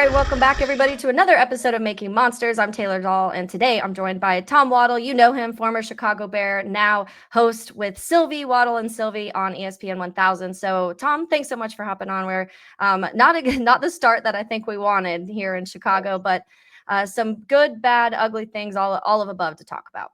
right, welcome back, everybody, to another episode of Making Monsters. I'm Taylor Dahl, and today I'm joined by Tom Waddle. You know him, former Chicago Bear, now host with Sylvie, Waddle and Sylvie on ESPN 1000. So, Tom, thanks so much for hopping on. We're not the start that I think we wanted here in Chicago, but some good, bad, ugly things, all of above to talk about.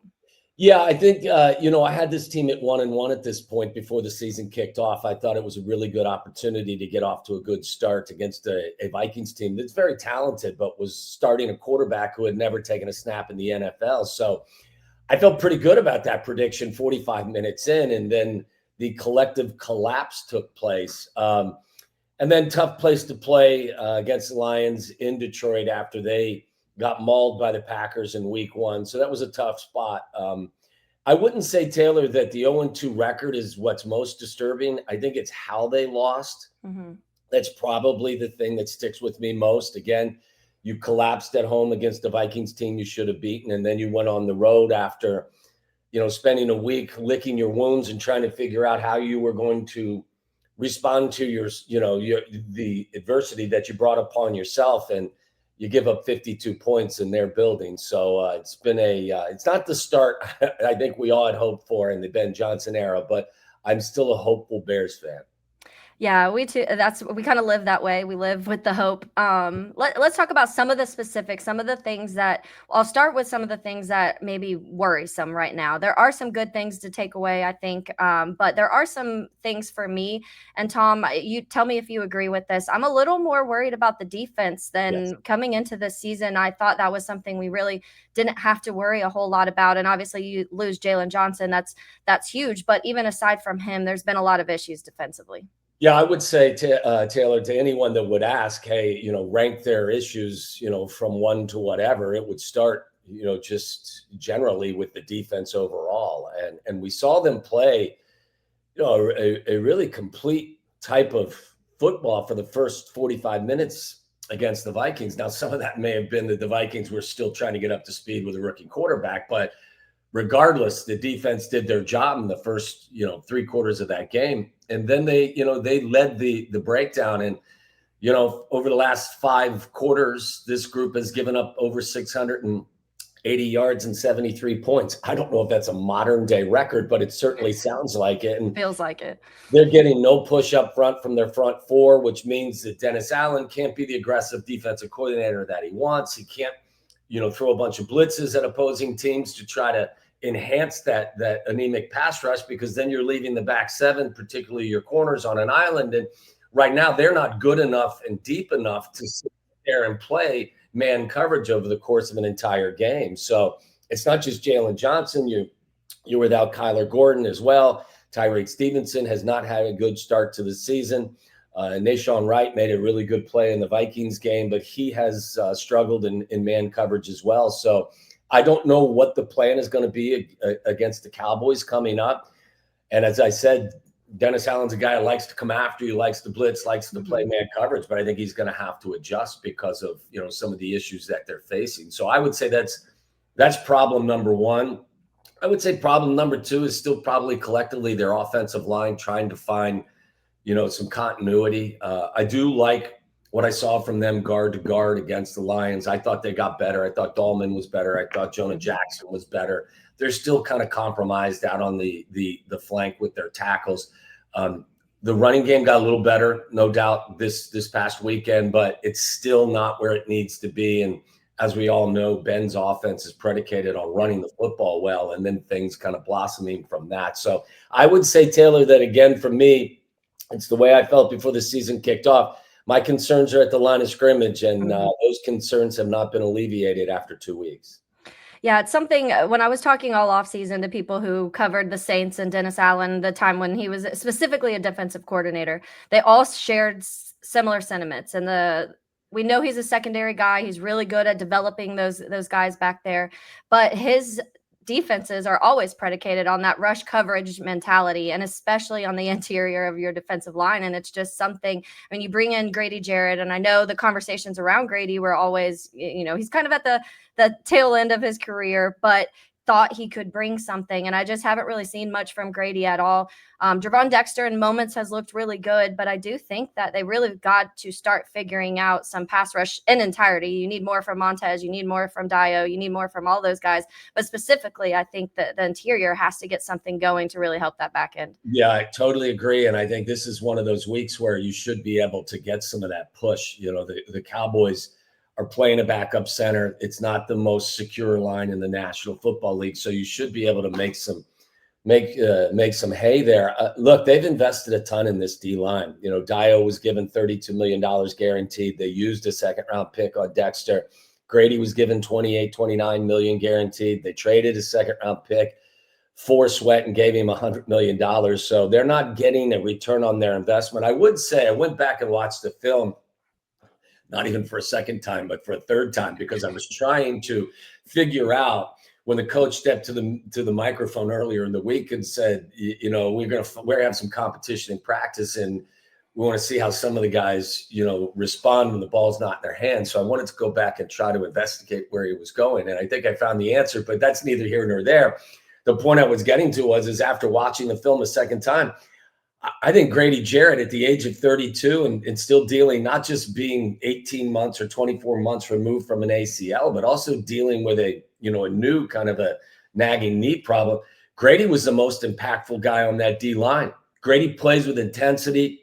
Yeah, I think, I had this team at 1-1 at this point before the season kicked off. I thought it was a really good opportunity to get off to a good start against a Vikings team that's very talented, but was starting a quarterback who had never taken a snap in the NFL. So I felt pretty good about that prediction 45 minutes in, and then the collective collapse took place. And then tough place to play against the Lions in Detroit after they got mauled by the Packers in week 1. So that was a tough spot. I wouldn't say, Taylor, that the 0-2 record is what's most disturbing. I think it's how they lost. Mm-hmm. That's probably the thing that sticks with me most. Again, you collapsed at home against the Vikings team you should have beaten, and then you went on the road after, spending a week licking your wounds and trying to figure out how you were going to respond to the adversity that you brought upon yourself, and you give up 52 points in their building. So it's been it's not the start I think we all had hoped for in the Ben Johnson era, but I'm still a hopeful Bears fan. Yeah, we too. We kind of live that way. We live with the hope. Let's talk about some of the specifics, some of the things that I'll start with. Some of the things that maybe worrisome right now. There are some good things to take away, I think, but there are some things for me. And Tom, you tell me if you agree with this. I'm a little more worried about the defense than coming into this season. I thought that was something we really didn't have to worry a whole lot about. And obviously, you lose Jalen Johnson. That's huge. But even aside from him, there's been a lot of issues defensively. Yeah, I would say, Taylor, to anyone that would ask, hey, rank their issues, from 1 to whatever, it would start, just generally with the defense overall. And we saw them play, a really complete type of football for the first 45 minutes against the Vikings. Now, some of that may have been that the Vikings were still trying to get up to speed with a rookie quarterback, but regardless, the defense did their job in the first, 3 quarters of that game. And then they led the breakdown. And, over the last 5 quarters, this group has given up over 680 yards and 73 points. I don't know if that's a modern day record, but it certainly sounds like it. And feels like it. They're getting no push up front from their front 4, which means that Dennis Allen can't be the aggressive defensive coordinator that he wants. He can't, throw a bunch of blitzes at opposing teams to try to enhance that anemic pass rush, because then you're leaving the back 7, particularly your corners, on an island. And right now they're not good enough and deep enough to sit there and play man coverage over the course of an entire game. So it's not just Jalen Johnson. You're without Kyler Gordon as well. Tyreek Stevenson has not had a good start to the season. Nashawn Wright made a really good play in the Vikings game, but he has struggled in man coverage as well. So I don't know what the plan is going to be against the Cowboys coming up. And as I said, Dennis Allen's a guy who likes to come after you, likes to blitz, likes to play man coverage, but I think he's going to have to adjust because of, some of the issues that they're facing. So I would say that's problem number 1. I would say problem number 2 is still probably collectively their offensive line trying to find, some continuity. I do like what I saw from them guard to guard against the Lions. I thought they got better. I thought Dahlman was better. I thought Jonah Jackson was better. They're still kind of compromised out on the flank with their tackles. The running game got a little better, no doubt, this past weekend, but it's still not where it needs to be. And as we all know, Ben's offense is predicated on running the football well, and then things kind of blossoming from that. So I would say, Taylor, that again, for me, it's the way I felt before the season kicked off. My concerns are at the line of scrimmage, and those concerns have not been alleviated after 2 weeks. Yeah, it's something when I was talking all offseason to people who covered the Saints and Dennis Allen, the time when he was specifically a defensive coordinator, they all shared similar sentiments. And we know he's a secondary guy. He's really good at developing those guys back there, but his defenses are always predicated on that rush coverage mentality, and especially on the interior of your defensive line. And it's just something, I mean, you bring in Grady Jarrett, and I know the conversations around Grady were always, he's kind of at the tail end of his career, but thought he could bring something. And I just haven't really seen much from Grady at all. Javon Dexter in moments has looked really good, but I do think that they really got to start figuring out some pass rush in entirety. You need more from Montez. You need more from Dio. You need more from all those guys. But specifically, I think that the interior has to get something going to really help that back end. Yeah, I totally agree. And I think this is one of those weeks where you should be able to get some of that push. You know, the Cowboys are playing a backup center. It's not the most secure line in the National Football League, so you should be able to make some hay there. Look, they've invested a ton in this D line. You know, Dio was given $32 million guaranteed. They used a second-round pick on Dexter. Grady was given $28-29 million guaranteed. They traded a second-round pick for Sweat and gave him $100 million. So they're not getting a return on their investment. I would say I went back and watched the film, not even for a second time, but for a third time, because I was trying to figure out when the coach stepped to the microphone earlier in the week and said, you know, we're going to have some competition in practice, and we want to see how some of the guys, you know, respond when the ball's not in their hands. So I wanted to go back and try to investigate where he was going. And I think I found the answer, but that's neither here nor there. The point I was getting to is after watching the film a second time, I think Grady Jarrett at the age of 32 and still dealing, not just being 18 months or 24 months removed from an ACL, but also dealing with a new kind of a nagging knee problem. Grady was the most impactful guy on that D line. Grady plays with intensity.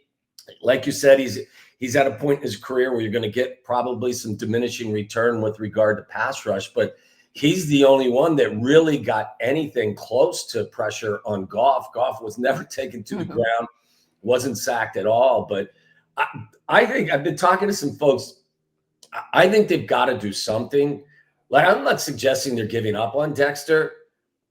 Like you said, he's at a point in his career where you're going to get probably some diminishing return with regard to pass rush, but he's the only one that really got anything close to pressure on Goff. Goff was never taken to the ground, wasn't sacked at all. But I think I've been talking to some folks. I think they've got to do something. Like, I'm not suggesting they're giving up on Dexter,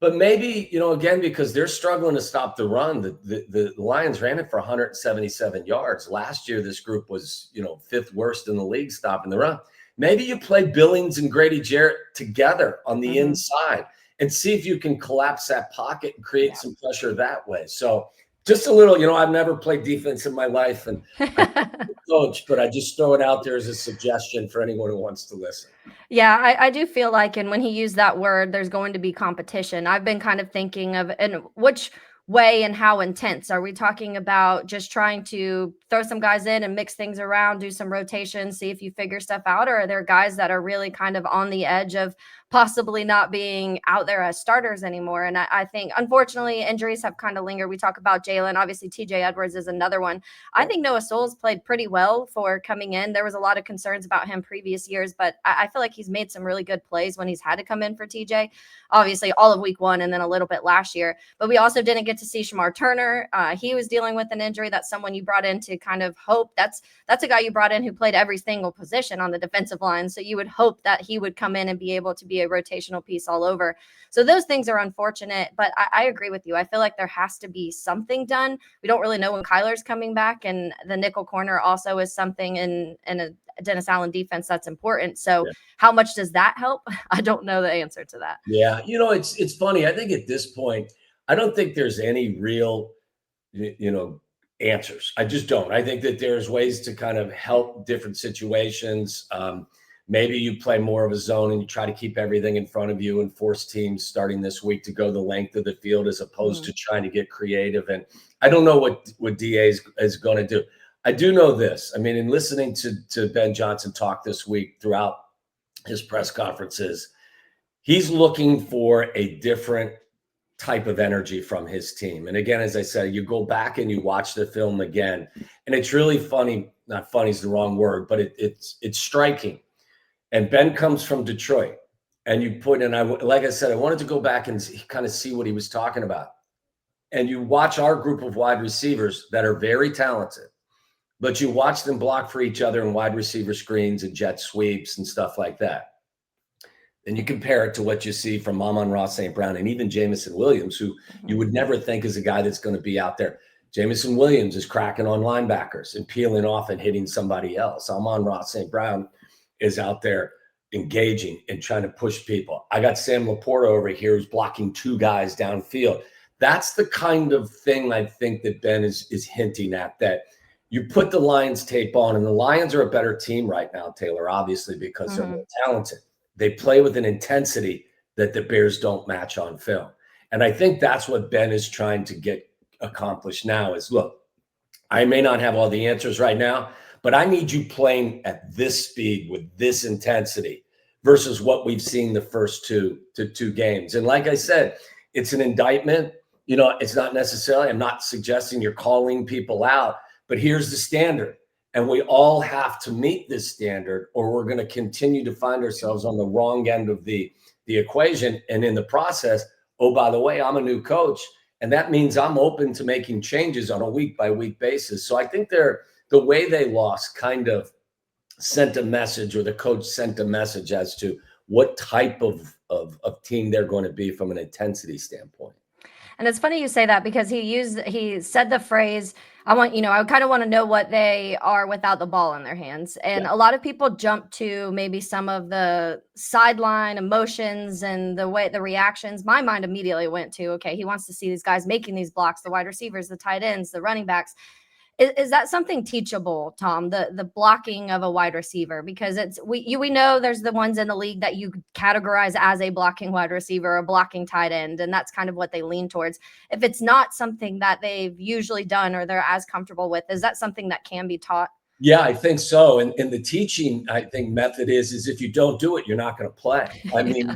but maybe, again, because they're struggling to stop the run. The Lions ran it for 177 yards. Last year, this group was, fifth worst in the league stopping the run. Maybe you play Billings and Grady Jarrett together on the inside and see if you can collapse that pocket and create some pressure that way. So just a little, I've never played defense in my life and I'm coach, but I just throw it out there as a suggestion for anyone who wants to listen. Yeah, I do feel like, and when he used that word, there's going to be competition. I've been kind of thinking of, and which way and how intense are we talking about? Just trying to throw some guys in and mix things around, do some rotations, see if you figure stuff out, or are there guys that are really kind of on the edge of possibly not being out there as starters anymore? And I think, unfortunately, injuries have kind of lingered. We talk about Jalen. Obviously, TJ Edwards is another one. I think Noah Sewell's played pretty well for coming in. There was a lot of concerns about him previous years, but I feel like he's made some really good plays when he's had to come in for TJ. Obviously, all of week one and then a little bit last year. But we also didn't get to see Shamar Turner. He was dealing with an injury. That's someone you brought in to kind of hope. That's a guy you brought in who played every single position on the defensive line. So you would hope that he would come in and be able to be a rotational piece all over. So those things are unfortunate, but I agree with you. I feel like there has to be something done. We don't really know when Kyler's coming back, and the nickel corner also is something in a Dennis Allen defense that's important. So how much does that help? I don't know the answer to that. Yeah. It's funny. I think at this point, I don't think there's any real, answers. I just don't. I think that there's ways to kind of help different situations. Maybe you play more of a zone and you try to keep everything in front of you and force teams starting this week to go the length of the field as opposed to trying to get creative. And I don't know what DA is going to do. I do know this. I mean, in listening to Ben Johnson talk this week throughout his press conferences, he's looking for a different type of energy from his team. And again, as I said, you go back and you watch the film again, and it's really funny. Not funny is the wrong word, but it's striking. And Ben comes from Detroit, and you put in, like I said, I wanted to go back and kind of see what he was talking about. And you watch our group of wide receivers that are very talented, but you watch them block for each other in wide receiver screens and jet sweeps and stuff like that. And you compare it to what you see from Amon-Ra St. Brown and even Jamison Williams, who you would never think is a guy that's going to be out there. Jamison Williams is cracking on linebackers and peeling off and hitting somebody else. Amon-Ra St. Brown is out there engaging and trying to push people. I got Sam Laporta over here who's blocking two guys downfield. That's the kind of thing I think that Ben is hinting at, that you put the Lions tape on, and the Lions are a better team right now, Taylor, obviously, because they're more talented. They play with an intensity that the Bears don't match on film. And I think that's what Ben is trying to get accomplished now is, look, I may not have all the answers right now, but I need you playing at this speed with this intensity versus what we've seen the first two games. And like I said, it's an indictment. It's not necessarily, I'm not suggesting you're calling people out, but here's the standard. And we all have to meet this standard, or we're going to continue to find ourselves on the wrong end of the equation. And in the process, oh, by the way, I'm a new coach. And that means I'm open to making changes on a week-by-week basis. So I think the way they lost kind of sent a message, or the coach sent a message as to what type of team they're going to be from an intensity standpoint. And it's funny you say that, because he said the phrase, I kind of want to know what they are without the ball in their hands. And a lot of people jump to maybe some of the sideline emotions and the reactions. My mind immediately went to, okay, he wants to see these guys making these blocks, the wide receivers, the tight ends, the running backs. Is that something teachable, Tom, the blocking of a wide receiver? Because we know there's the ones in the league that you categorize as a blocking wide receiver or a blocking tight end, and that's kind of what they lean towards. If it's not something that they've usually done or they're as comfortable with, is that something that can be taught? Yeah, I think so. And the teaching, I think, method is if you don't do it, you're not going to play. I mean,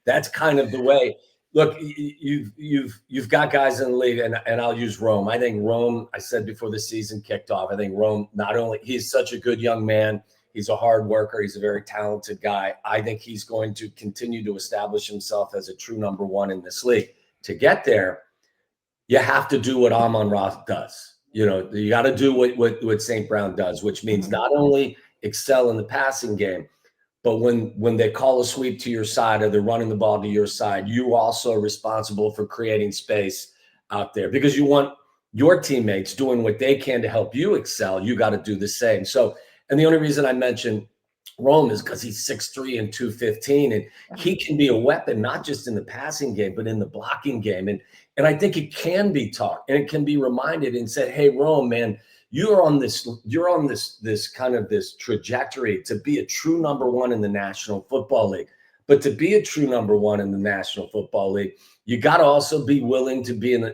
that's kind of the way. Look, you've got guys in the league, and I'll use Rome. I think Rome, I said before the season kicked off, I think Rome, not only he's such a good young man, he's a hard worker, he's a very talented guy. I think he's going to continue to establish himself as a true number one in this league. To get there, you have to do what Amon-Ra does. You got to do what St. Brown does, which means not only excel in the passing game, but when they call a sweep to your side or they're running the ball to your side, you also are responsible for creating space out there, because you want your teammates doing what they can to help you excel. You got to do the same. So, and the only reason I mentioned Rome is because he's 6'3" and 215, and he can be a weapon, not just in the passing game, but in the blocking game. And I think it can be taught, and it can be reminded and said, hey, Rome, man, you're on this kind of this trajectory to be a true number one in the National Football League. But to be a true number one in the National Football League, you got to also be willing to be an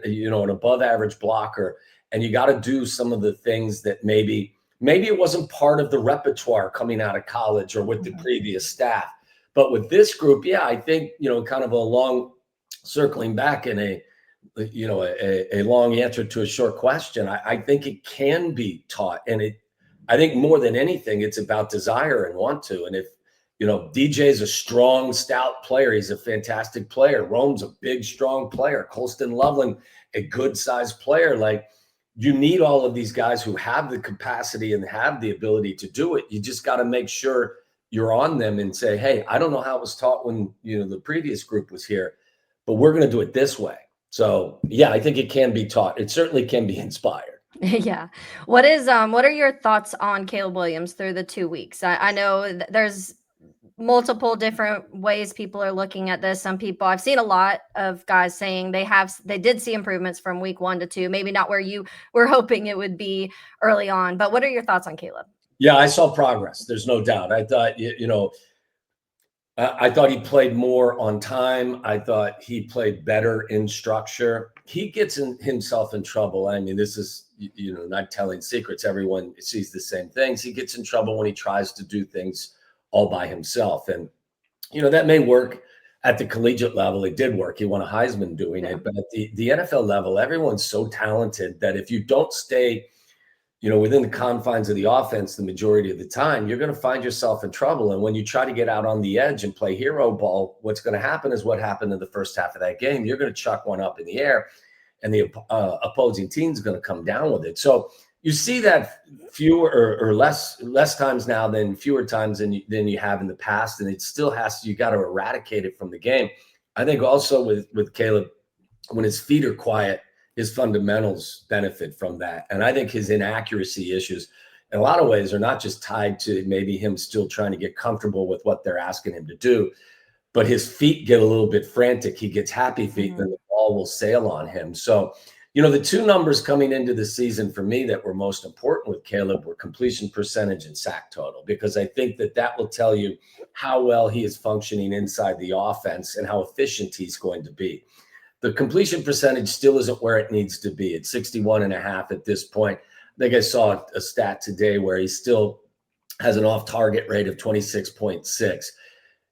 above average blocker. And you got to do some of the things that maybe it wasn't part of the repertoire coming out of college or with the previous staff. But with this group, yeah, I think, kind of a long circling back in a long answer to a short question. I think it can be taught. And I think more than anything, it's about desire and want to. And if, DJ's a strong, stout player, he's a fantastic player. Rome's a big, strong player. Colston Loveland, a good sized player. Like, you need all of these guys who have the capacity and have the ability to do it. You just got to make sure you're on them and say, hey, I don't know how it was taught when, the previous group was here, but we're going to do it this way. So, yeah, I think it can be taught. It certainly can be inspired. Yeah. What are your thoughts on Caleb Williams through the 2 weeks? I know there's multiple different ways people are looking at this. Some people, I've seen a lot of guys saying they did see improvements from week 1 to 2, maybe not where you were hoping it would be early on, but what are your thoughts on Caleb? Yeah, I saw progress. There's no doubt. I thought, I thought he played more on time. I thought he played better in structure. He gets himself in trouble. I mean, this is, not telling secrets. Everyone sees the same things. He gets in trouble when he tries to do things all by himself. And, that may work at the collegiate level. It did work. He won a Heisman doing it. But at the NFL level, everyone's so talented that if you don't stay, within the confines of the offense the majority of the time, you're going to find yourself in trouble. And when you try to get out on the edge and play hero ball, what's going to happen is what happened in the first half of that game. You're going to chuck one up in the air, and the opposing team's going to come down with it. So you see that fewer or less times now than fewer times than you have in the past. And it still you got to eradicate it from the game. I think also with Caleb, when his feet are quiet, his fundamentals benefit from that. And I think his inaccuracy issues in a lot of ways are not just tied to maybe him still trying to get comfortable with what they're asking him to do, but his feet get a little bit frantic. He gets happy feet, and the ball will sail on him. So, The two numbers coming into the season for me that were most important with Caleb were completion percentage and sack total, because I think that will tell you how well he is functioning inside the offense and how efficient he's going to be. The completion percentage still isn't where it needs to be. It's 61.5 at this point. I think I saw a stat today where he still has an off-target rate of 26.6.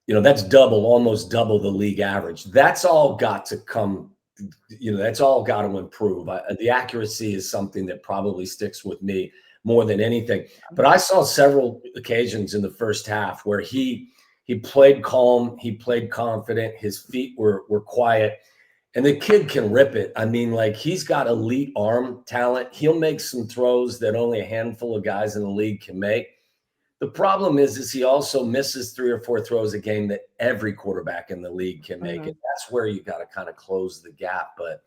That's almost double the league average. That's all got to come. That's all got to improve. The accuracy is something that probably sticks with me more than anything. But I saw several occasions in the first half where he played calm, he played confident, his feet were quiet, and the kid can rip it. I mean, like, he's got elite arm talent. He'll make some throws that only a handful of guys in the league can make. The problem is he also misses 3 or 4 throws a game that every quarterback in the league can make. And that's where you got to kind of close the gap. But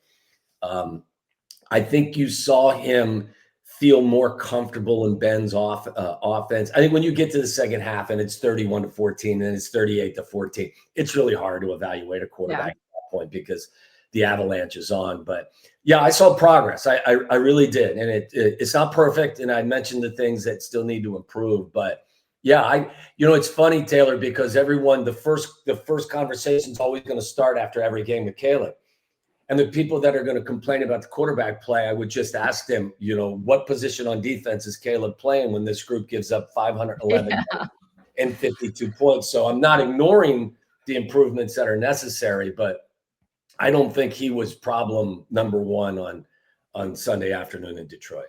I think you saw him feel more comfortable in Ben's offense. I think when you get to the second half and it's 31-14 and it's 38-14, it's really hard to evaluate a quarterback at that point because the avalanche is on. But yeah, I saw progress. I really did. And it's not perfect. And I mentioned the things that still need to improve, but yeah, it's funny, Taylor, because everyone, the first conversation is always going to start after every game with Caleb. And the people that are going to complain about the quarterback play, I would just ask them, what position on defense is Caleb playing when this group gives up 511 and 52 points? So I'm not ignoring the improvements that are necessary, but I don't think he was problem number one on Sunday afternoon in Detroit.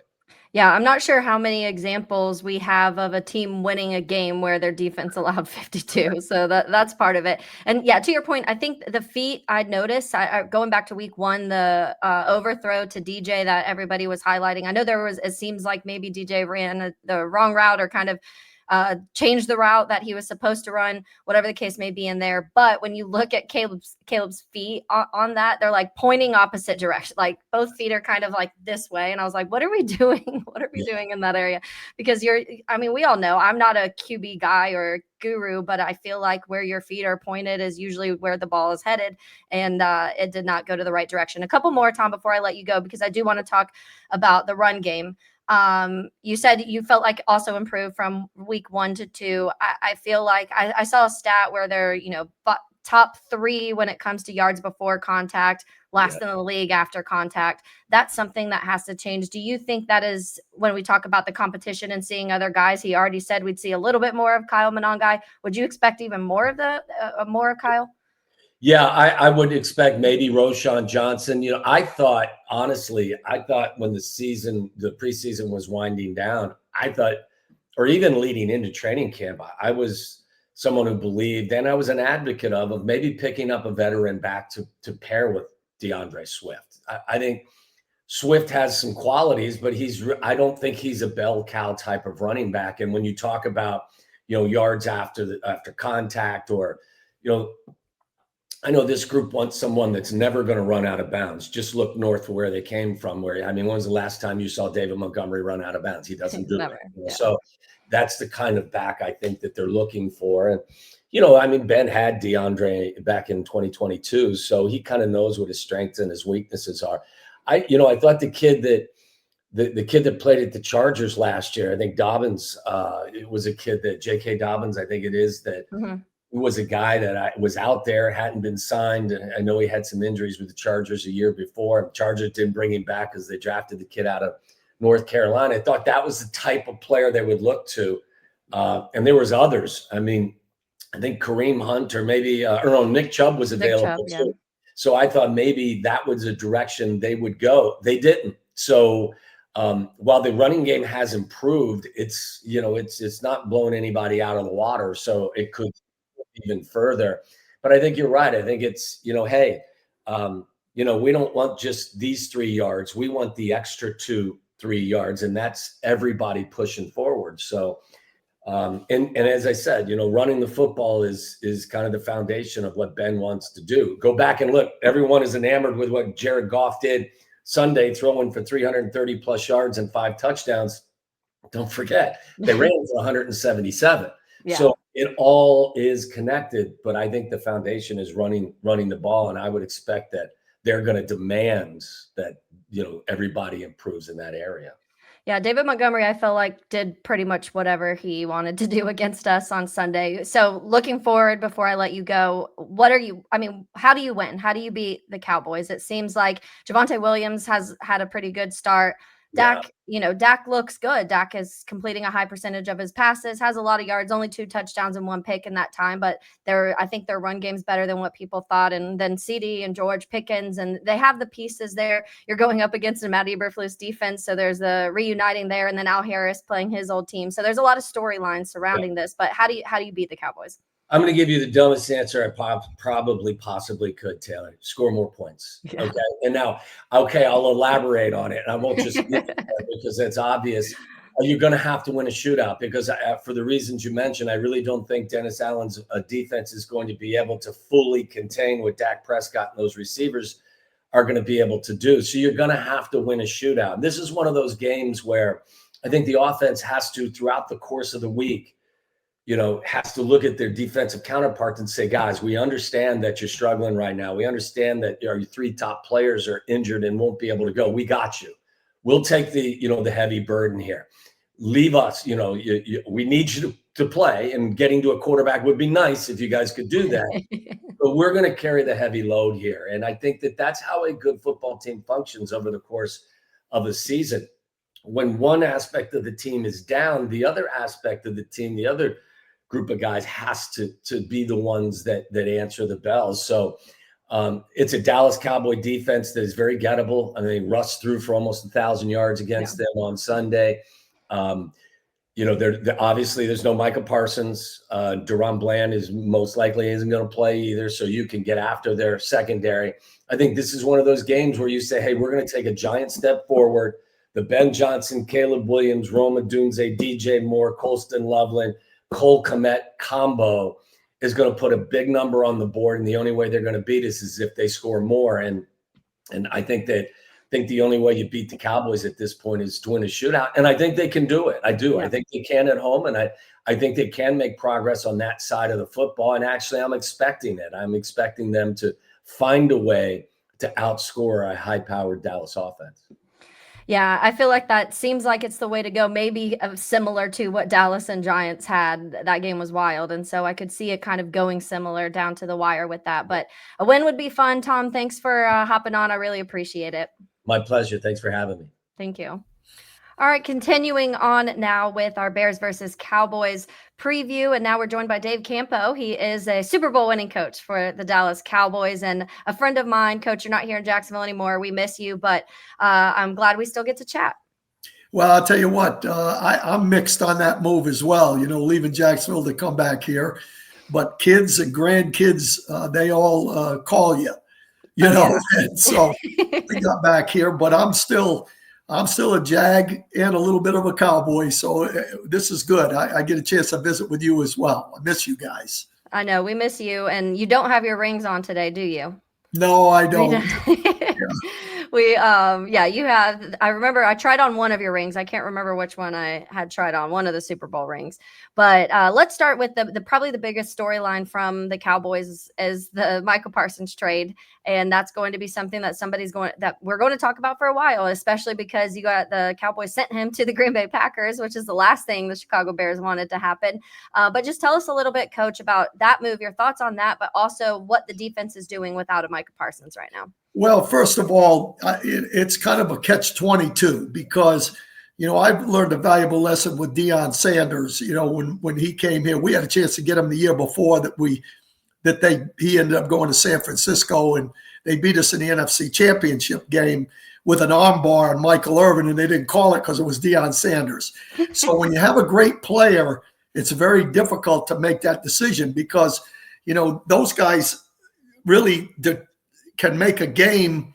Yeah, I'm not sure how many examples we have of a team winning a game where their defense allowed 52. So that's part of it. And yeah, to your point, I think the feet I'd noticed, going back to week 1, the overthrow to DJ that everybody was highlighting. I know it seems like maybe DJ ran the wrong route or kind of changed the route that he was supposed to run, whatever the case may be in there. But when you look at Caleb's feet on that, they're like pointing opposite direction. Like both feet are kind of like this way. And I was like, what are we doing? What are we doing in that area? Because we all know I'm not a QB guy or a guru, but I feel like where your feet are pointed is usually where the ball is headed. And it did not go to the right direction. A couple more, Tom, before I let you go, because I do want to talk about the run game. You said you felt like also improved from week 1 to 2. I feel like I saw a stat where they're, top 3 when it comes to yards before contact, last in the league after contact. That's something that has to change. Do you think that is, when we talk about the competition and seeing other guys, he already said we'd see a little bit more of Kyle Monangai. Would you expect even more of Kyle? Yeah, I would expect maybe Roschon Johnson. I thought when the preseason was winding down, or even leading into training camp, I was someone who believed, and I was an advocate of maybe picking up a veteran back to pair with DeAndre Swift. I think Swift has some qualities, but I don't think he's a bell cow type of running back. And when you talk about, yards after contact, or, I know this group wants someone that's never going to run out of bounds. Just look north of where they came from. When was the last time you saw David Montgomery run out of bounds? He doesn't do it. Yeah. So that's the kind of back I think that they're looking for. And, Ben had DeAndre back in 2022, so he kind of knows what his strengths and his weaknesses are. I thought the kid that played at the Chargers last year, I think Dobbins, it was a kid that J.K. Dobbins, I think it is, that was a guy that was out there, hadn't been signed. And I know he had some injuries with the Chargers a year before. The Chargers didn't bring him back because they drafted the kid out of North Carolina. I thought that was the type of player they would look to. And there was others. I think Kareem Hunt, or maybe Nick Chubb was available too. Yeah. So I thought maybe that was a direction they would go. They didn't. So while the running game has improved, it's not blowing anybody out of the water. So it could even further. But I think you're right. I think it's, we don't want just these 3 yards. We want the extra 2-3 yards, and that's everybody pushing forward. So, and as I said, running the football is kind of the foundation of what Ben wants to do. Go back and look. Everyone is enamored with what Jared Goff did Sunday, throwing for 330 plus yards and 5 touchdowns. Don't forget, they ran for 177. Yeah. So it all is connected, but I think the foundation is running the ball, and I would expect that they're going to demand that everybody improves in that area. Yeah, David Montgomery, I feel like did pretty much whatever he wanted to do against us on Sunday. So looking forward, before I let you go, how do you win? How do you beat the Cowboys? It seems like Javonte Williams has had a pretty good start. Yeah. Dak looks good. Dak is completing a high percentage of his passes, has a lot of yards, only 2 touchdowns and 1 pick in that time. But I think their run game's better than what people thought. And then CD and George Pickens, and they have the pieces there. You're going up against a Matt Eberflus defense, so there's the reuniting there, and then Al Harris playing his old team. So there's a lot of storylines surrounding this. But how do you beat the Cowboys? I'm going to give you the dumbest answer I probably possibly could, Taylor. Score more points. Yeah. Okay. And now, I'll elaborate on it. And I won't just because it's obvious. You're going to have to win a shootout because for the reasons you mentioned, I really don't think Dennis Allen's defense is going to be able to fully contain what Dak Prescott and those receivers are going to be able to do. So you're going to have to win a shootout. And this is one of those games where I think the offense has to, throughout the course of the week, has to look at their defensive counterparts and say, guys, we understand that you're struggling right now. We understand that your 3 top players are injured and won't be able to go. We got you. We'll take the heavy burden here. Leave us, we need you to play, and getting to a quarterback would be nice if you guys could do that. But we're going to carry the heavy load here. And I think that that's how a good football team functions over the course of a season. When one aspect of the team is down, the other aspect of the team, the other group of guys has to be the ones that answer the bells. So it's a Dallas Cowboy defense that is very gettable. I mean, they rushed through for almost 1,000 yards against them on Sunday. Obviously there's no Micah Parsons. Deron Bland is most likely isn't going to play either. So you can get after their secondary. I think this is one of those games where you say, hey, we're going to take a giant step forward. The Ben Johnson, Caleb Williams, Rome Odunze, DJ Moore, Colston Loveland, Cole Kmet combo is going to put a big number on the board. And the only way they're going to beat us is if they score more. And I think the only way you beat the Cowboys at this point is to win a shootout. And I think they can do it. I do. Yeah. I think they can at home. And I think they can make progress on that side of the football. And actually, I'm expecting it. I'm expecting them to find a way to outscore a high-powered Dallas offense. Yeah, I feel like that seems like it's the way to go. Maybe similar to what Dallas and Giants had. That game was wild. And so I could see it kind of going similar down to the wire with that. But a win would be fun. Tom, thanks for hopping on. I really appreciate it. My pleasure. Thanks for having me. Thank you. All right, continuing on now with our Bears versus Cowboys preview. And now we're joined by Dave Campo. He is a Super Bowl winning coach for the Dallas Cowboys and a friend of mine. Coach, you're not here in Jacksonville anymore. We miss you, but I'm glad we still get to chat. Well, I'll tell you what, I'm mixed on that move as well, leaving Jacksonville to come back here. But kids and grandkids, they all call you, and so we got back here. But I'm still a Jag and a little bit of a Cowboy, so this is good. I get a chance to visit with you as well. I miss you guys. I know, we miss you, and you don't have your rings on today, do you? No, I don't. You have. I remember I tried on one of your rings. I can't remember which one I had tried on, one of the Super Bowl rings. But let's start with the probably the biggest storyline from the Cowboys is the Micah Parsons trade, and that's going to be something that we're going to talk about for a while, especially because the Cowboys sent him to the Green Bay Packers, which is the last thing the Chicago Bears wanted to happen. But just tell us a little bit, Coach, about that move, your thoughts on that, but also what the defense is doing without a Micah Parsons right now. Well, first of all, it's kind of a catch-22 because, I've learned a valuable lesson with Deion Sanders. When he came here, we had a chance to get him the year before he ended up going to San Francisco and they beat us in the NFC Championship game with an armbar on Michael Irvin, and they didn't call it because it was Deion Sanders. So when you have a great player, it's very difficult to make that decision because, those guys really can make a game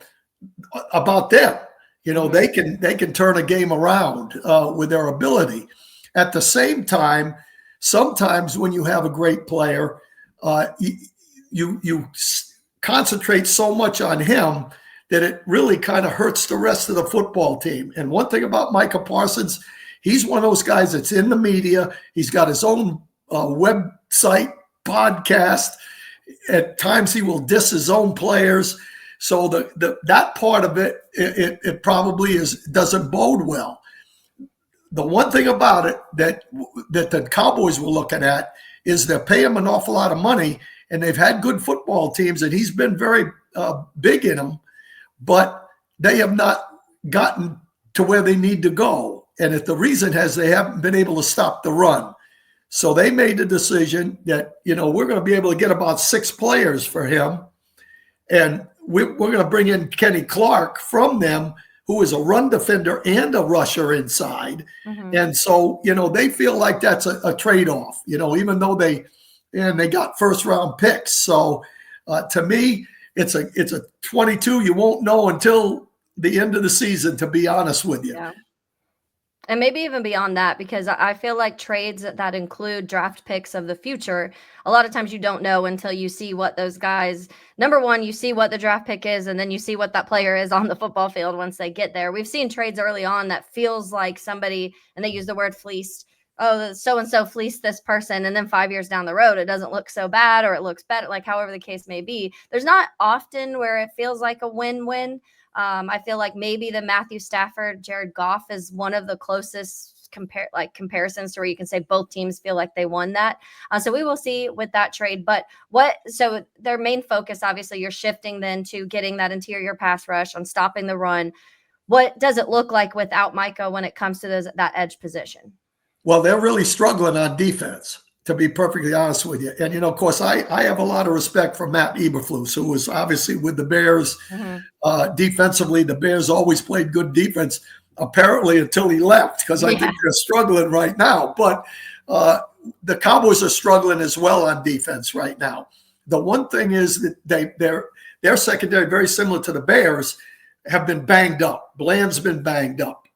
about them. They can turn a game around with their ability. At the same time, sometimes when you have a great player, you concentrate so much on him that it really kind of hurts the rest of the football team. And one thing about Micah Parsons, he's one of those guys that's in the media. He's got his own website, podcast. At times he will diss his own players. So that part of it probably doesn't bode well. The one thing about it that the Cowboys were looking at is they're paying him an awful lot of money, and they've had good football teams, and he's been very big in them, but they have not gotten to where they need to go. And if the reason has they haven't been able to stop the run. So they made the decision that, we're going to be able to get about 6 players for him. And we're going to bring in Kenny Clark from them, who is a run defender and a rusher inside. Mm-hmm. And so, they feel like that's a trade-off, even though they got first-round picks. So to me, it's a 22. You won't know until the end of the season, to be honest with you. Yeah. And maybe even beyond that, because I feel like trades that include draft picks of the future, a lot of times you don't know until you see what those guys, number one, you see what the draft pick is, and then you see what that player is on the football field once they get there. We've seen trades early on that feels like somebody, and they use the word fleeced, oh, so-and-so fleeced this person, and then 5 years down the road, it doesn't look so bad, or it looks better, like however the case may be. There's not often where it feels like a win-win. I feel like maybe the Matthew Stafford, Jared Goff is one of the closest comparisons to where you can say both teams feel like they won that. So we will see with that trade. But so their main focus, obviously, you're shifting then to getting that interior pass rush, on stopping the run. What does it look like without Micah when it comes to that edge position? Well, they're really struggling on defense, to be perfectly honest with you. And, of course, I have a lot of respect for Matt Eberflus, who was obviously with the Bears. Mm-hmm. Defensively, the Bears always played good defense, apparently, until he left, because I think they're struggling right now. But the Cowboys are struggling as well on defense right now. The one thing is that their secondary, very similar to the Bears, have been banged up. Bland's been banged up.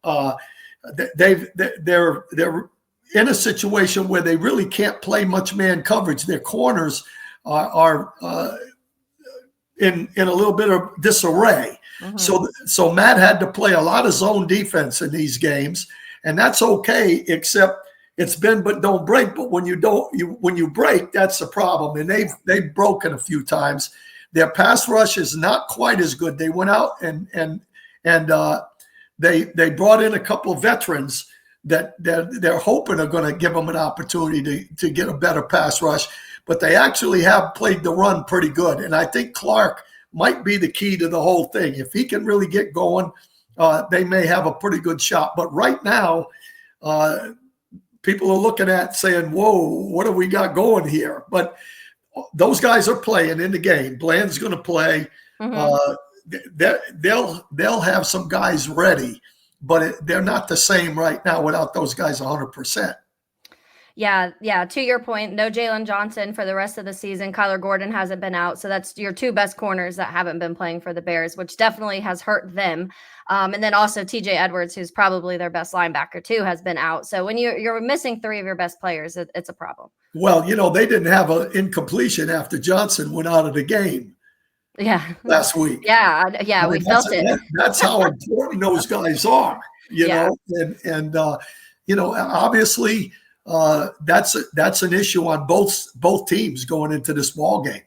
They're in a situation where they really can't play much man coverage. Their corners are in a little bit of disarray. Mm-hmm. So Matt had to play a lot of zone defense in these games, and that's okay, except it's bend but don't break. But when you break, that's the problem. And they've broken a few times. Their pass rush is not quite as good. They went out and they brought in a couple of veterans that they're hoping are going to give them an opportunity to get a better pass rush. But they actually have played the run pretty good. And I think Clark might be the key to the whole thing. If he can really get going, they may have a pretty good shot. But right now, people are looking at saying, whoa, what have we got going here? But those guys are playing in the game. Bland's going to play. Mm-hmm. They'll have some guys ready, but they're not the same right now without those guys 100%. Yeah. To your point, no Jalen Johnson for the rest of the season. Kyler Gordon hasn't been out. So that's your 2 best corners that haven't been playing for the Bears, which definitely has hurt them. And then also TJ Edwards, who's probably their best linebacker too, has been out. So when you're missing 3 of your best players, it's a problem. Well, they didn't have an incompletion after Johnson went out of the game. Yeah. Last week. Yeah. We felt it. That's how important those guys are, know, and obviously that's an issue on both teams going into this ball game.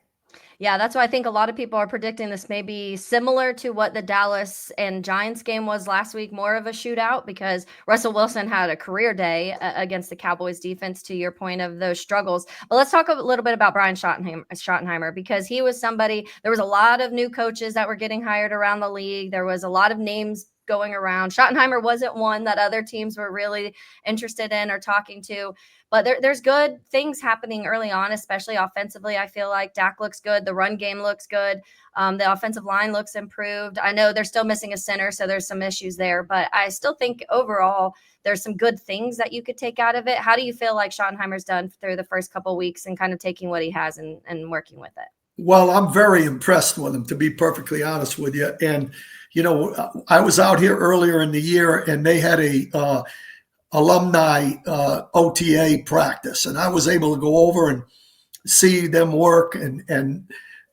Yeah, that's why I think a lot of people are predicting this may be similar to what the Dallas and Giants game was last week, more of a shootout, because Russell Wilson had a career day against the Cowboys defense, to your point of those struggles. But let's talk a little bit about Brian Schottenheimer, because he was somebody, there was a lot of new coaches that were getting hired around the league. There was a lot of names going around. Schottenheimer wasn't one that other teams were really interested in or talking to. But there's good things happening early on, especially offensively. I feel like Dak looks good. The run game looks good. The offensive line looks improved. I know they're still missing a center, so there's some issues there. But I still think overall there's some good things that you could take out of it. How do you feel like Schottenheimer's done through the first couple of weeks and kind of taking what he has and working with it? Well, I'm very impressed with him, to be perfectly honest with you. And, I was out here earlier in the year, and they had a alumni OTA practice, and I was able to go over and see them work and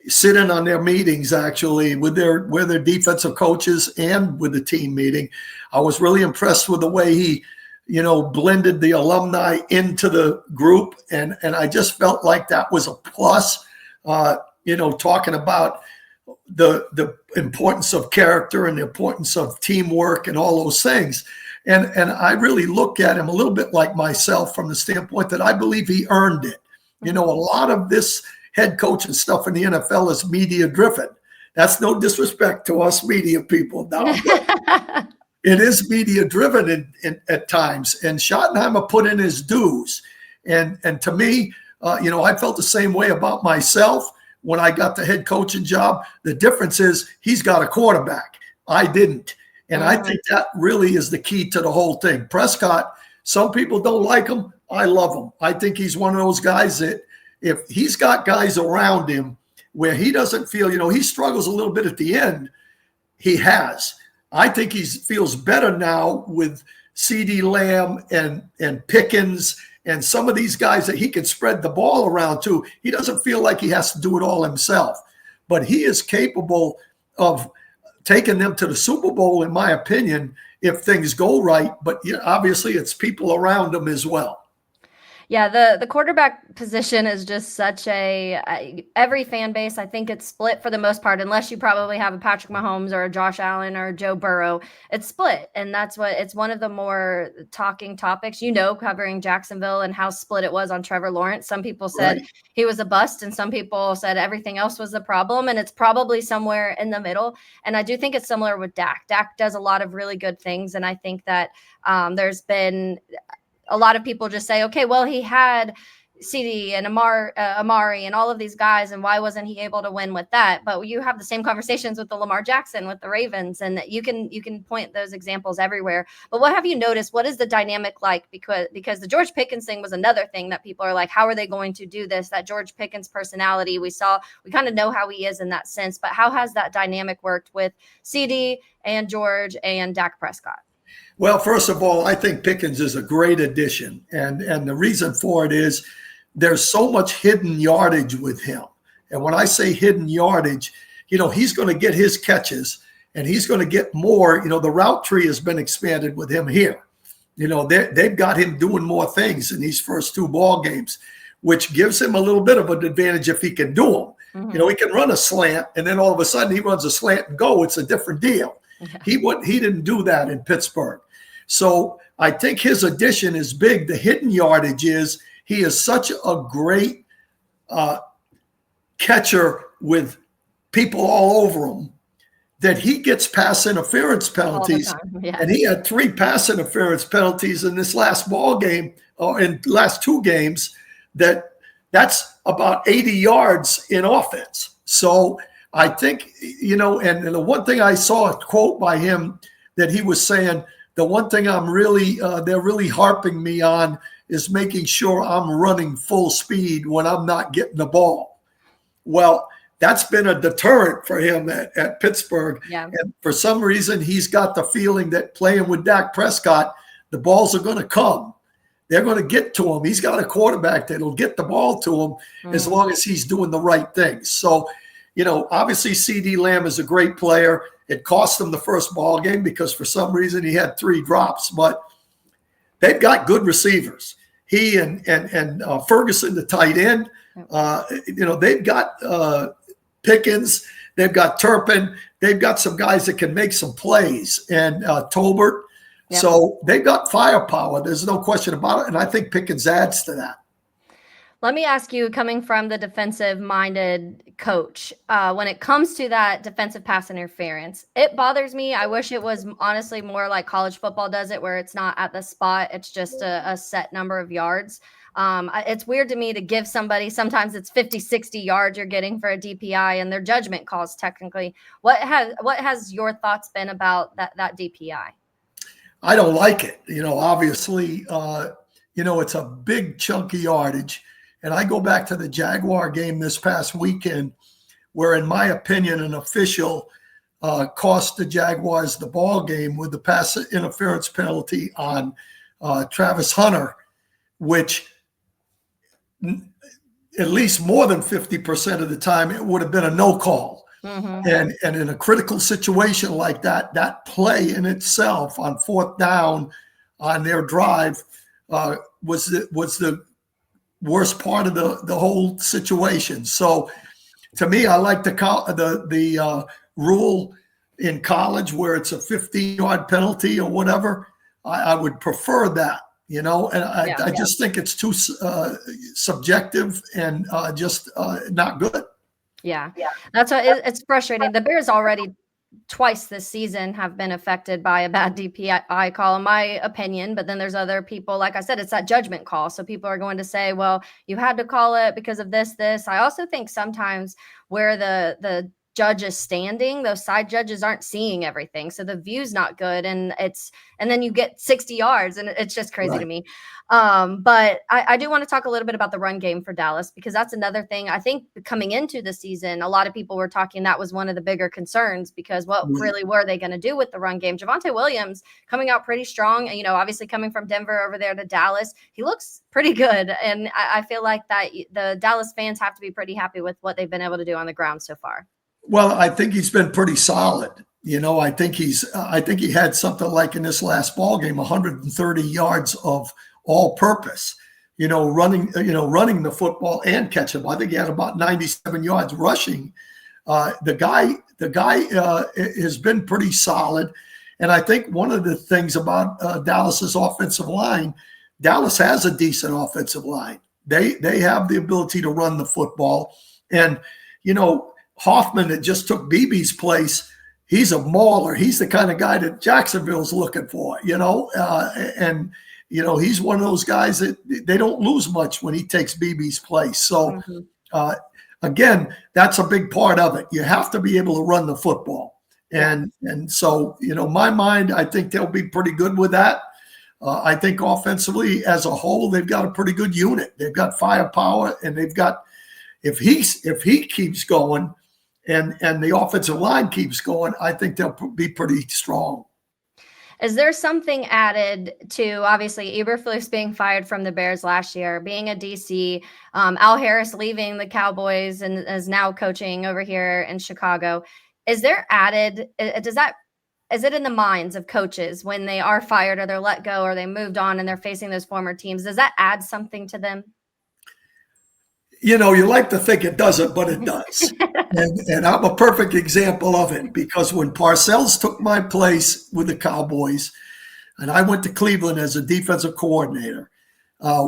sit in on their meetings, actually, with their defensive coaches and with the team meeting. I was really impressed with the way he blended the alumni into the group, and I just felt like that was a plus. Talking about the importance of character and the importance of teamwork and all those things. And I really look at him a little bit like myself from the standpoint that I believe he earned it. You know, a lot of this head coaching stuff in the NFL is media driven. That's no disrespect to us media people now. It is media driven at times, and Schottenheimer put in his dues. And to me, you know, I felt the same way about myself when I got the head coaching job. The difference is he's got a quarterback. I didn't. And I think that really is the key to the whole thing. Prescott, some people don't like him. I love him. I think he's one of those guys that if he's got guys around him where he doesn't feel, you know, he struggles a little bit at the end, he has. I think he feels better now with CeeDee Lamb and Pickens and some of these guys that he can spread the ball around to. He doesn't feel like he has to do it all himself, but he is capable of taking them to the Super Bowl, in my opinion, if things go right. But you know, obviously it's people around him as well. Yeah, the quarterback position is just such every fan base, I think it's split for the most part, unless you probably have a Patrick Mahomes or a Josh Allen or Joe Burrow. It's split, and it's one of the more talking topics, you know, covering Jacksonville and how split it was on Trevor Lawrence. Some people said he was a bust, and some people said everything else was the problem, and it's probably somewhere in the middle. And I do think it's similar with Dak. Dak does a lot of really good things, and I think that there's been – a lot of people just say, okay, well, he had CD and Amari and all of these guys, and why wasn't he able to win with that? But you have the same conversations with the Lamar Jackson, with the Ravens, and you can point those examples everywhere. But what have you noticed? What is the dynamic like? Because the George Pickens thing was another thing that people are like, how are they going to do this? That George Pickens personality, we kind of know how he is in that sense, but how has that dynamic worked with CD and George and Dak Prescott? Well, first of all, I think Pickens is a great addition. And the reason for it is there's so much hidden yardage with him. And when I say hidden yardage, you know, he's going to get his catches and he's going to get more. You know, the route tree has been expanded with him here. You know, they've got him doing more things in these first two ball games, which gives him a little bit of an advantage if he can do them. Mm-hmm. You know, he can run a slant and then all of a sudden he runs a slant and go. It's a different deal. Yeah. He didn't do that in Pittsburgh. So I think his addition is big. The hidden yardage is he is such a great catcher with people all over him that he gets pass interference penalties. Yeah. And he had 3 pass interference penalties in this last ball game, or in last 2 games. That's about 80 yards in offense. So I think, you know, and the one thing I saw a quote by him that he was saying, the one thing I'm really, they're really harping me on is making sure I'm running full speed when I'm not getting the ball. Well, that's been a deterrent for him at Pittsburgh. Yeah. And for some reason, he's got the feeling that playing with Dak Prescott, the balls are going to come. They're going to get to him. He's got a quarterback that'll get the ball to him as long as he's doing the right things. So, you know, obviously CeeDee Lamb is a great player. It cost him the first ball game because for some reason he had 3 drops, but they've got good receivers. He and Ferguson, the tight end, you know, they've got Pickens, they've got Turpin, they've got some guys that can make some plays, and Tolbert. Yep. So they've got firepower. There's no question about it. And I think Pickens adds to that. Let me ask you, coming from the defensive-minded coach, when it comes to that defensive pass interference, it bothers me. I wish it was honestly more like college football does it, where it's not at the spot. It's just a set number of yards. It's weird to me to give somebody, sometimes it's 50, 60 yards you're getting for a DPI and their judgment calls technically. What has your thoughts been about that DPI? I don't like it. You know, obviously, you know, it's a big chunky yardage. And I go back to the Jaguar game this past weekend, where, in my opinion, an official cost the Jaguars the ball game with the pass interference penalty on Travis Hunter, which at least more than 50% of the time it would have been a no call. Mm-hmm. And in a critical situation like that, that play in itself on 4th down on their drive was the worst part of the whole situation. So To me, I like the rule in college where it's a 15-yard penalty or whatever. I would prefer that, and I just think it's too subjective and just not good. Yeah. That's why it's frustrating. The Bears already twice this season have been affected by a bad DPI call, in my opinion. But then there's other people, like I said, it's that judgment call. So people are going to say, well, you had to call it because of this. I also think sometimes where the judge is standing, those side judges aren't seeing everything. So the view's not good. And then you get 60 yards and it's just crazy to me. But I do want to talk a little bit about the run game for Dallas, because that's another thing. I think coming into the season, a lot of people were talking that was one of the bigger concerns, because what really were they going to do with the run game? Javonte Williams coming out pretty strong, obviously coming from Denver over there to Dallas, he looks pretty good. And I feel like that the Dallas fans have to be pretty happy with what they've been able to do on the ground so far. Well, I think he's been pretty solid. I think he had something like in this last ball game, 130 yards of all-purpose, running the football and catching. I think he had about 97 yards rushing. The guy has been pretty solid, and I think one of the things about Dallas's offensive line, Dallas has a decent offensive line. They have the ability to run the football, and Hoffman that just took BB's place, he's a mauler. He's the kind of guy that Jacksonville's looking for, and he's one of those guys that they don't lose much when he takes BB's place. So again, that's a big part of it. You have to be able to run the football. And so, my mind, I think they'll be pretty good with that. I think offensively as a whole, they've got a pretty good unit. They've got firepower, and they've got, if he keeps going, and the offensive line keeps going, I think they'll be pretty strong. Is there something added to, obviously, Eberflus being fired from the Bears last year, being a DC, Al Harris leaving the Cowboys and is now coaching over here in Chicago? Is there added, is it in the minds of coaches when they are fired or they're let go or they moved on and they're facing those former teams? Does that add something to them? You like to think it doesn't, but it does. and I'm a perfect example of it, because when Parcells took my place with the Cowboys and I went to Cleveland as a defensive coordinator,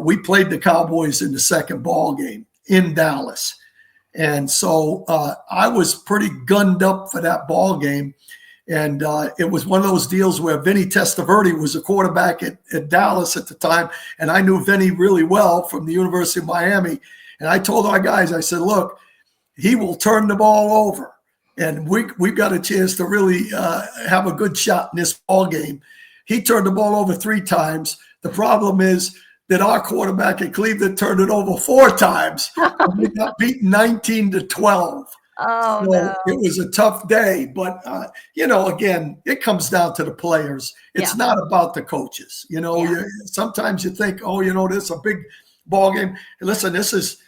we played the Cowboys in the second ball game in Dallas. And so I was pretty gunned up for that ball game. And it was one of those deals where Vinny Testaverde was a quarterback at Dallas at the time. And I knew Vinny really well from the University of Miami. And I told our guys, I said, look, he will turn the ball over. And we've got a chance to really have a good shot in this ball game. He turned the ball over 3 times. The problem is that our quarterback at Cleveland turned it over 4 times. And we got beaten 19-12. Oh, so no. It was a tough day. But, again, it comes down to the players. It's not about the coaches. Sometimes you think, this is a big ball game. And listen, this is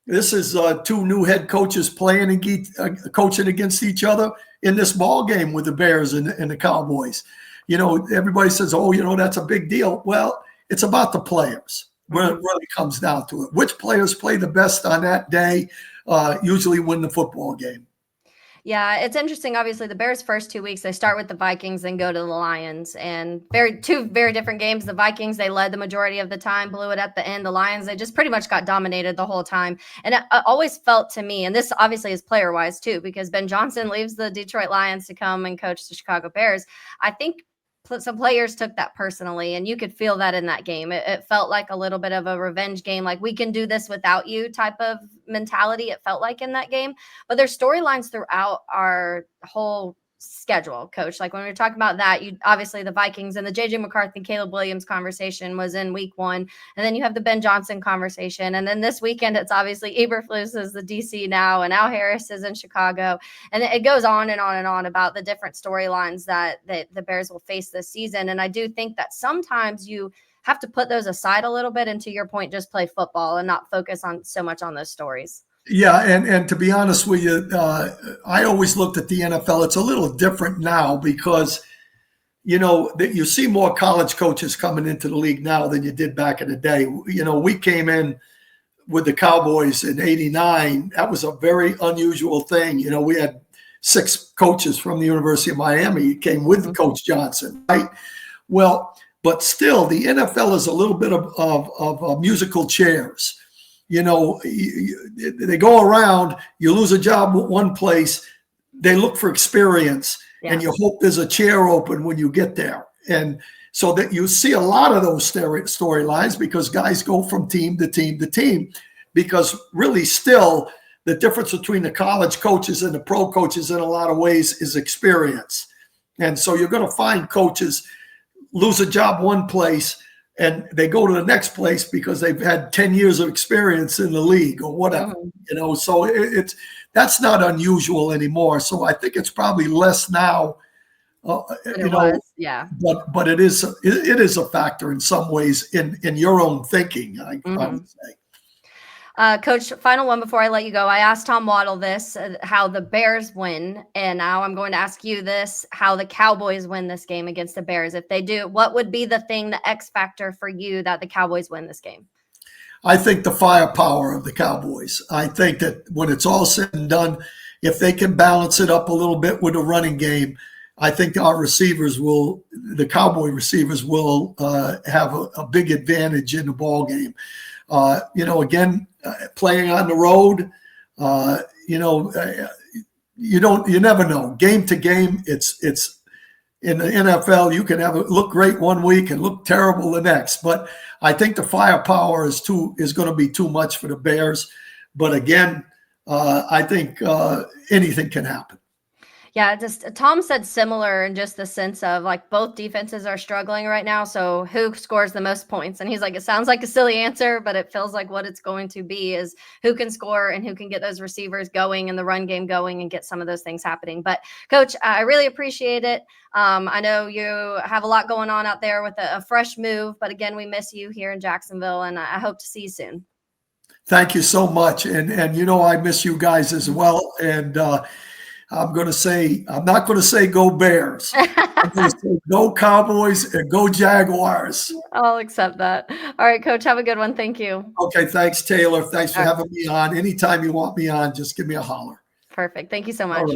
2 new head coaches playing and coaching against each other in this ball game with the Bears and the Cowboys. Everybody says, that's a big deal. Well, it's about the players. Where it really comes down to it. Which players play the best on that day usually win the football game. Yeah, it's interesting. Obviously, the Bears' first 2 weeks, they start with the Vikings and go to the Lions. And two very different games. The Vikings, they led the majority of the time, blew it at the end. The Lions, they just pretty much got dominated the whole time. And it always felt to me, and this obviously is player-wise too, because Ben Johnson leaves the Detroit Lions to come and coach the Chicago Bears. I think some players took that personally, and you could feel that in that game. It felt like a little bit of a revenge game, like we can do this without you type of mentality. It felt like in that game, but there's storylines throughout our whole schedule, Coach. Like when we were talking about that, you obviously the Vikings and the JJ McCarthy, Caleb Williams conversation was in week 1. And then you have the Ben Johnson conversation. And then this weekend, it's obviously Eberflus is the DC now, and Al Harris is in Chicago. And it goes on and on and on about the different storylines that the Bears will face this season. And I do think that sometimes you have to put those aside a little bit, and to your point, just play football and not focus on so much on those stories. Yeah, and to be honest with you, I always looked at the NFL. It's a little different now because, that you see more college coaches coming into the league now than you did back in the day. We came in with the Cowboys in '89, that was a very unusual thing. You know, we had 6 coaches from the University of Miami came with Coach Johnson, right? Well, but still, the NFL is a little bit of musical chairs. You know, they go around, you lose a job at one place, they look for experience, and you hope there's a chair open when you get there. And so that you see a lot of those storylines because guys go from team to team to team, because really still the difference between the college coaches and the pro coaches in a lot of ways is experience. And so you're going to find coaches lose a job one place and they go to the next place because they've had 10 years of experience in the league or whatever, you know, so that's not unusual anymore. So I think it's probably less now, you know, but it is a factor in some ways in your own thinking, I would say. Coach, final one before I let you go. I asked Tom Waddle this, how the Bears win. And now I'm going to ask you this, how the Cowboys win this game against the Bears. If they do, what would be the thing, the X factor for you that the Cowboys win this game? I think the firepower of the Cowboys. I think that when it's all said and done, if they can balance it up a little bit with a running game, I think the Cowboy receivers will have a big advantage in the ball game. You know, again, playing on the road, you know, you never know. Game to game, it's in the NFL. You can have it look great one week and look terrible the next. But I think the firepower is going to be too much for the Bears. But again, I think anything can happen. Yeah, just Tom said similar in just the sense of like both defenses are struggling right now. So who scores the most points? And he's like, it sounds like a silly answer, but it feels like what it's going to be is who can score and who can get those receivers going and the run game going and get some of those things happening. But Coach, I really appreciate it. I know you have a lot going on out there with a fresh move, but again, we miss you here in Jacksonville and I hope to see you soon. Thank you so much. And you know, I miss you guys as well. And, I'm not going to say go Bears. I'm going to say go Cowboys and go Jaguars. I'll accept that. All right, Coach, have a good one. Thank you. Okay, thanks, Taylor. Thanks for having me on. Anytime you want me on, just give me a holler. Perfect. Thank you so much.